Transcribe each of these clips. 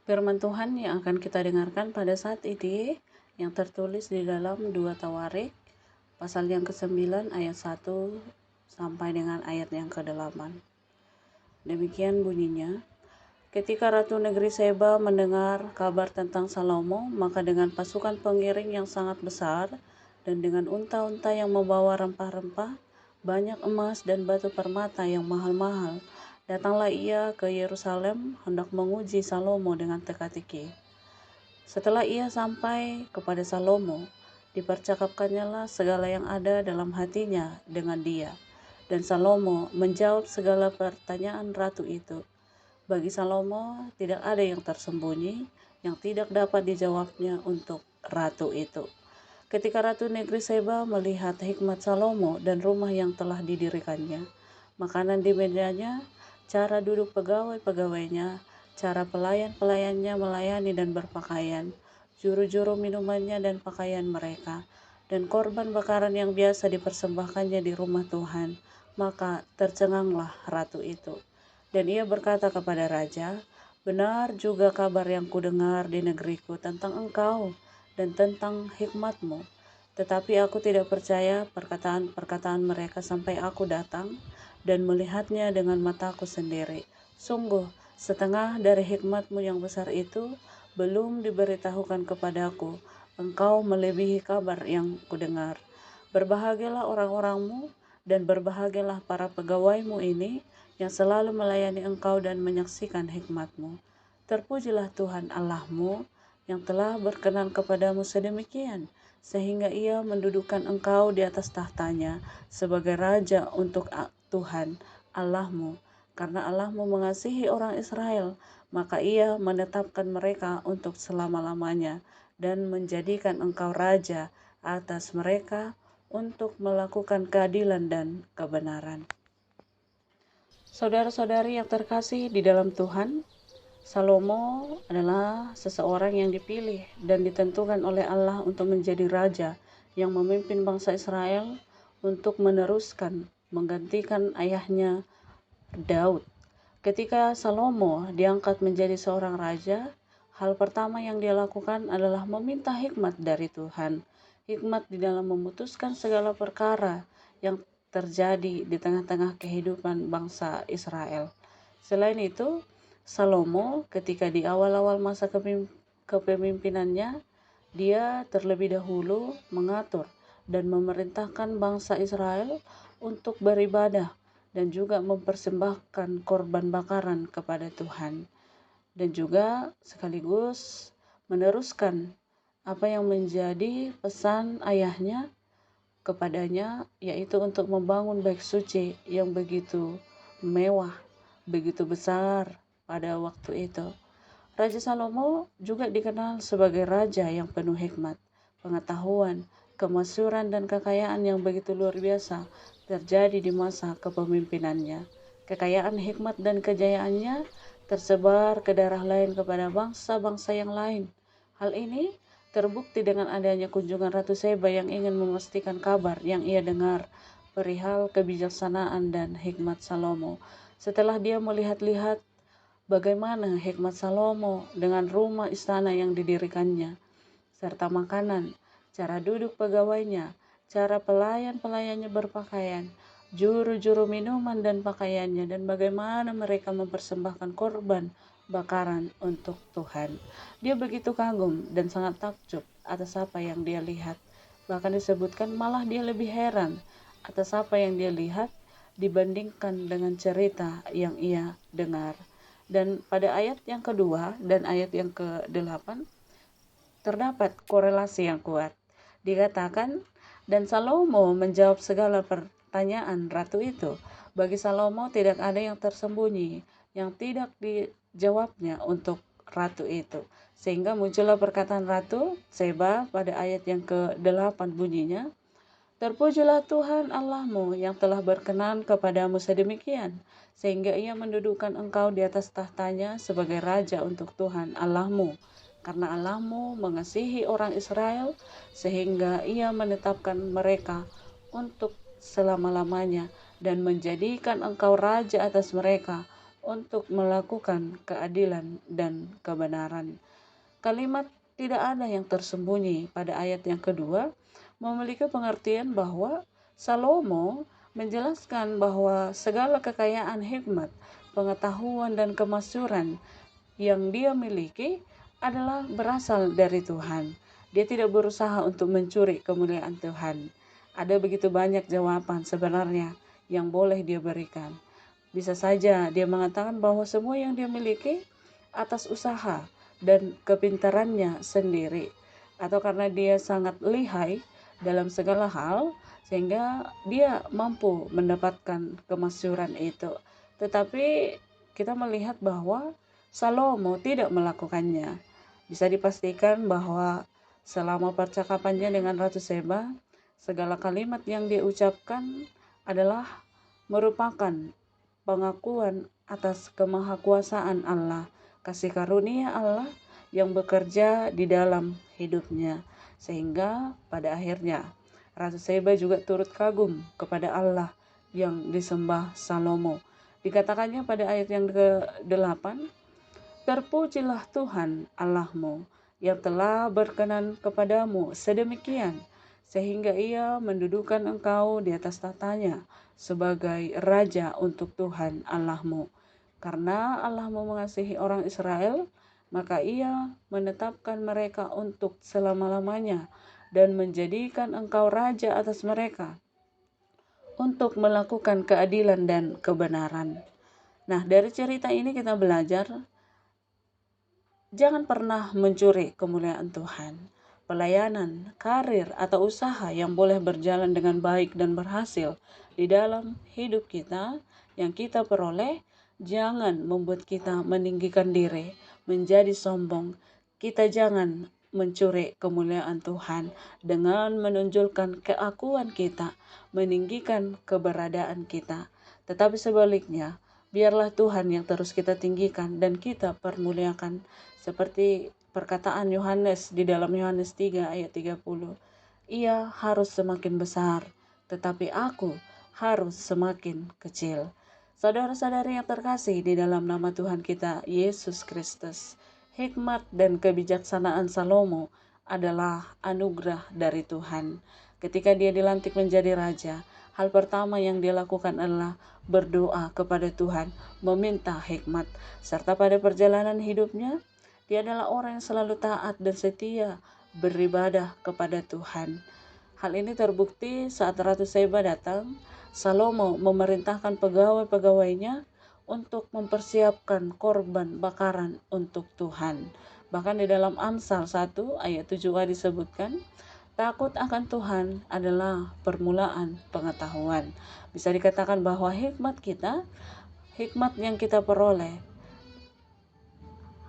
Firman Tuhan yang akan kita dengarkan pada saat ini yang tertulis di dalam 2 Tawarik pasal yang ke-9 ayat 1 sampai dengan ayat yang ke-8. Demikian bunyinya. Ketika Ratu Negeri Seba mendengar kabar tentang Salomo, maka dengan pasukan pengiring yang sangat besar dan dengan unta-unta yang membawa rempah-rempah, banyak emas dan batu permata yang mahal-mahal, datanglah ia ke Yerusalem hendak menguji Salomo dengan teka-teki. Setelah ia sampai kepada Salomo, dipercakapkannya lah segala yang ada dalam hatinya dengan dia. Dan Salomo menjawab segala pertanyaan ratu itu. Bagi Salomo tidak ada yang tersembunyi yang tidak dapat dijawabnya untuk ratu itu. Ketika Ratu Negeri Seba melihat hikmat Salomo dan rumah yang telah didirikannya, makanan di mejanya, cara duduk pegawai-pegawainya, cara pelayan-pelayannya melayani dan berpakaian, juru-juru minumannya dan pakaian mereka, dan korban bakaran yang biasa dipersembahkannya di rumah Tuhan, maka tercenganglah ratu itu. Dan ia berkata kepada raja, "Benar juga kabar yang kudengar di negeriku tentang engkau dan tentang hikmatmu. Tetapi aku tidak percaya perkataan-perkataan mereka sampai aku datang dan melihatnya dengan mataku sendiri. Sungguh, setengah dari hikmatmu yang besar itu belum diberitahukan kepadaku. Engkau melebihi kabar yang kudengar. Berbahagialah orang-orangmu dan berbahagialah para pegawaimu ini yang selalu melayani engkau dan menyaksikan hikmatmu. Terpujilah Tuhan Allahmu yang telah berkenan kepadamu sedemikian, sehingga ia mendudukkan engkau di atas tahtanya sebagai raja untuk Tuhan Allahmu. Karena Allahmu mengasihi orang Israel, maka ia menetapkan mereka untuk selama-lamanya dan menjadikan engkau raja atas mereka untuk melakukan keadilan dan kebenaran." Saudara-saudari yang terkasih di dalam Tuhan, Salomo adalah seseorang yang dipilih dan ditentukan oleh Allah untuk menjadi raja yang memimpin bangsa Israel untuk meneruskan, menggantikan ayahnya Daud. Ketika Salomo diangkat menjadi seorang raja, hal pertama yang dia lakukan adalah meminta hikmat dari Tuhan. Hikmat di dalam memutuskan segala perkara yang terjadi di tengah-tengah kehidupan bangsa Israel. Selain itu, Salomo ketika di awal-awal masa kepemimpinannya, dia terlebih dahulu mengatur dan memerintahkan bangsa Israel untuk beribadah dan juga mempersembahkan korban bakaran kepada Tuhan, dan juga sekaligus meneruskan apa yang menjadi pesan ayahnya kepadanya, yaitu untuk membangun bait suci yang begitu mewah, begitu besar pada waktu itu. Raja Salomo juga dikenal sebagai raja yang penuh hikmat, pengetahuan, kemasyuran dan kekayaan yang begitu luar biasa terjadi di masa kepemimpinannya. Kekayaan hikmat dan kejayaannya tersebar ke daerah lain kepada bangsa-bangsa yang lain. Hal ini terbukti dengan adanya kunjungan Ratu Seba yang ingin memastikan kabar yang ia dengar perihal kebijaksanaan dan hikmat Salomo. Setelah dia melihat-lihat bagaimana hikmat Salomo dengan rumah istana yang didirikannya, serta makanan, cara duduk pegawainya, cara pelayan-pelayannya berpakaian, juru-juru minuman dan pakaiannya, dan bagaimana mereka mempersembahkan korban bakaran untuk Tuhan. Dia begitu kagum dan sangat takjub atas apa yang dia lihat. Bahkan disebutkan malah dia lebih heran atas apa yang dia lihat dibandingkan dengan cerita yang ia dengar. Dan pada ayat yang kedua dan ayat yang ke-8 terdapat korelasi yang kuat. Dikatakan, dan Salomo menjawab segala pertanyaan ratu itu. Bagi Salomo tidak ada yang tersembunyi yang tidak dijawabnya untuk ratu itu. Sehingga muncullah perkataan Ratu Seba pada ayat yang ke-8 bunyinya, "Terpujilah Tuhan Allahmu yang telah berkenan kepadamu sedemikian, sehingga ia mendudukkan engkau di atas tahtanya sebagai raja untuk Tuhan Allahmu. Karena Allahmu mengasihi orang Israel, sehingga ia menetapkan mereka untuk selama-lamanya dan menjadikan engkau raja atas mereka untuk melakukan keadilan dan kebenaran. Kalimat tidak ada yang tersembunyi pada ayat yang kedua memiliki pengertian bahwa Salomo menjelaskan bahwa segala kekayaan hikmat, pengetahuan dan kemasyuran yang dia miliki adalah berasal dari Tuhan. Dia tidak berusaha untuk mencuri kemuliaan Tuhan. Ada begitu banyak jawaban sebenarnya yang boleh dia berikan. Bisa saja dia mengatakan bahwa semua yang dia miliki atas usaha dan kepintarannya sendiri, atau karena dia sangat lihai dalam segala hal sehingga dia mampu mendapatkan kemasyhuran itu. Tetapi kita melihat bahwa Salomo tidak melakukannya. Bisa dipastikan bahwa selama percakapannya dengan Ratu Seba, segala kalimat yang dia ucapkan adalah merupakan pengakuan atas kemahakuasaan Allah, kasih karunia Allah yang bekerja di dalam hidupnya. Sehingga pada akhirnya Ratu Seba juga turut kagum kepada Allah yang disembah Salomo. Dikatakannya pada ayat yang ke-8, terpujilah Tuhan Allahmu yang telah berkenan kepadamu sedemikian, sehingga ia mendudukan engkau di atas tatanya sebagai raja untuk Tuhan Allahmu. Karena Allahmu mengasihi orang Israel, maka ia menetapkan mereka untuk selama-lamanya dan menjadikan engkau raja atas mereka untuk melakukan keadilan dan kebenaran. Nah, dari cerita ini kita belajar jangan pernah mencuri kemuliaan Tuhan. Pelayanan, karir, atau usaha yang boleh berjalan dengan baik dan berhasil di dalam hidup kita yang kita peroleh, jangan membuat kita meninggikan diri, menjadi sombong. Kita jangan mencuri kemuliaan Tuhan dengan menonjolkan keakuan kita, meninggikan keberadaan kita. Tetapi sebaliknya, biarlah Tuhan yang terus kita tinggikan dan kita permuliakan. Seperti perkataan Yohanes di dalam Yohanes 3 ayat 30. Ia harus semakin besar, tetapi aku harus semakin kecil. Saudara-saudari yang terkasih di dalam nama Tuhan kita Yesus Kristus, hikmat dan kebijaksanaan Salomo adalah anugerah dari Tuhan. Ketika dia dilantik menjadi raja, hal pertama yang dia lakukan adalah berdoa kepada Tuhan, meminta hikmat, serta pada perjalanan hidupnya, dia adalah orang yang selalu taat dan setia beribadah kepada Tuhan. Hal ini terbukti saat Ratu Seba datang, Salomo memerintahkan pegawai-pegawainya untuk mempersiapkan korban bakaran untuk Tuhan. Bahkan di dalam Amsal 1 ayat 7a disebutkan, takut akan Tuhan adalah permulaan pengetahuan. Bisa dikatakan bahwa hikmat yang kita peroleh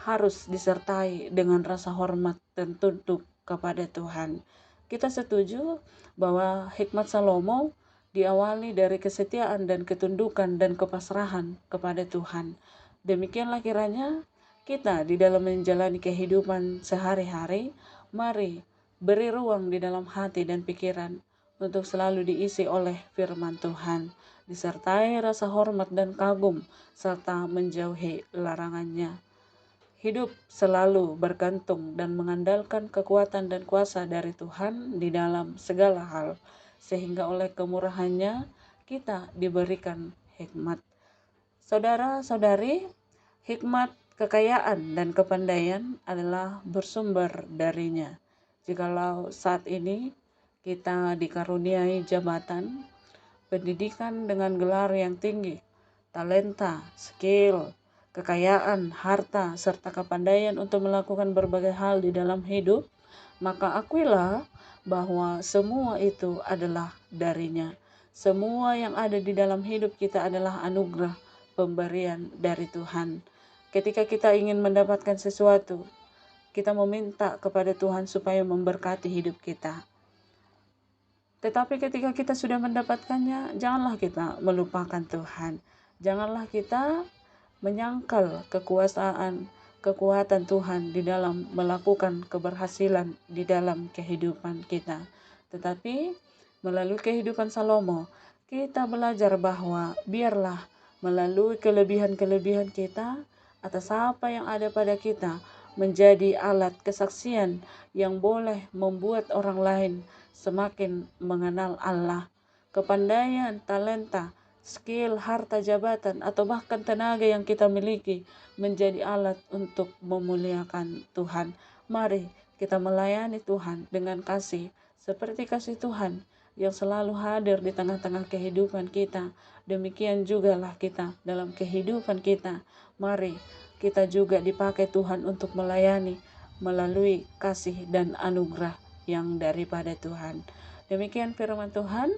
harus disertai dengan rasa hormat dan tunduk kepada Tuhan. Kita setuju bahwa hikmat Salomo diawali dari kesetiaan dan ketundukan dan kepasrahan kepada Tuhan. Demikianlah kiranya kita di dalam menjalani kehidupan sehari-hari, mari beri ruang di dalam hati dan pikiran untuk selalu diisi oleh firman Tuhan, disertai rasa hormat dan kagum, serta menjauhi larangannya. Hidup selalu bergantung dan mengandalkan kekuatan dan kuasa dari Tuhan di dalam segala hal, sehingga oleh kemurahannya kita diberikan hikmat. Saudara-saudari, hikmat, kekayaan, dan kepandaian adalah bersumber darinya. Jikalau saat ini kita dikaruniai jabatan, pendidikan dengan gelar yang tinggi, talenta, skill, kekayaan, harta, serta kepandaian untuk melakukan berbagai hal di dalam hidup, maka akuilah bahwa semua itu adalah darinya. Semua yang ada di dalam hidup kita adalah anugerah pemberian dari Tuhan. Ketika kita ingin mendapatkan sesuatu, kita meminta kepada Tuhan supaya memberkati hidup kita. Tetapi ketika kita sudah mendapatkannya, janganlah kita melupakan Tuhan. Janganlah kita menyangkal kekuatan Tuhan di dalam melakukan keberhasilan di dalam kehidupan kita. Tetapi melalui kehidupan Salomo, kita belajar bahwa biarlah melalui kelebihan-kelebihan kita atas apa yang ada pada kita, menjadi alat kesaksian yang boleh membuat orang lain semakin mengenal Allah. Kepandaian, talenta, skill, harta, jabatan, atau bahkan tenaga yang kita miliki menjadi alat untuk memuliakan Tuhan. Mari kita melayani Tuhan dengan kasih, seperti kasih Tuhan yang selalu hadir di tengah-tengah kehidupan kita. Demikian jugalah kita dalam kehidupan kita. Mari kita juga dipakai Tuhan untuk melayani melalui kasih dan anugerah yang daripada Tuhan. Demikian firman Tuhan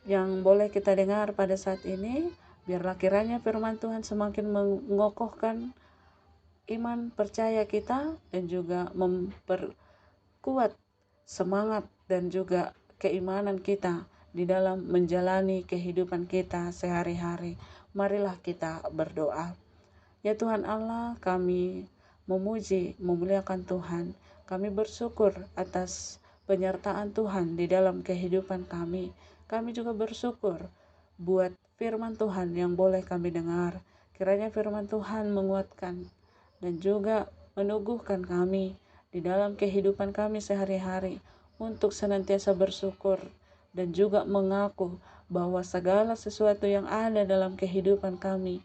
yang boleh kita dengar pada saat ini. Biarlah kiranya firman Tuhan semakin mengokohkan iman percaya kita dan juga memperkuat semangat dan juga keimanan kita di dalam menjalani kehidupan kita sehari-hari. Marilah kita berdoa. Ya Tuhan Allah, kami memuji, memuliakan Tuhan. Kami bersyukur atas penyertaan Tuhan di dalam kehidupan kami. Kami juga bersyukur buat firman Tuhan yang boleh kami dengar. Kiranya firman Tuhan menguatkan dan juga meneguhkan kami di dalam kehidupan kami sehari-hari untuk senantiasa bersyukur dan juga mengaku bahwa segala sesuatu yang ada dalam kehidupan kami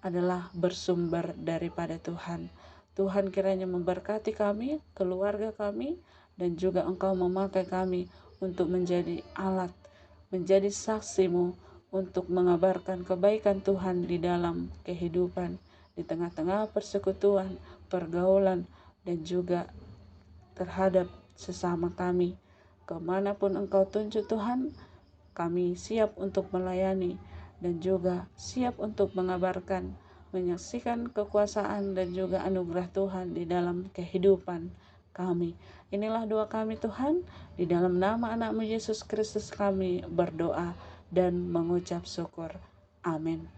adalah bersumber daripada Tuhan. Tuhan kiranya memberkati kami, keluarga kami, dan juga Engkau memakai kami untuk menjadi alat, menjadi saksimu untuk mengabarkan kebaikan Tuhan di dalam kehidupan, di tengah-tengah persekutuan, pergaulan, dan juga terhadap sesama kami. Kemanapun Engkau tunjuk Tuhan, kami siap untuk melayani dan juga siap untuk mengabarkan, menyaksikan kekuasaan dan juga anugerah Tuhan di dalam kehidupan kami. Inilah doa kami Tuhan, di dalam nama anak-Mu Yesus Kristus kami berdoa dan mengucap syukur. Amin.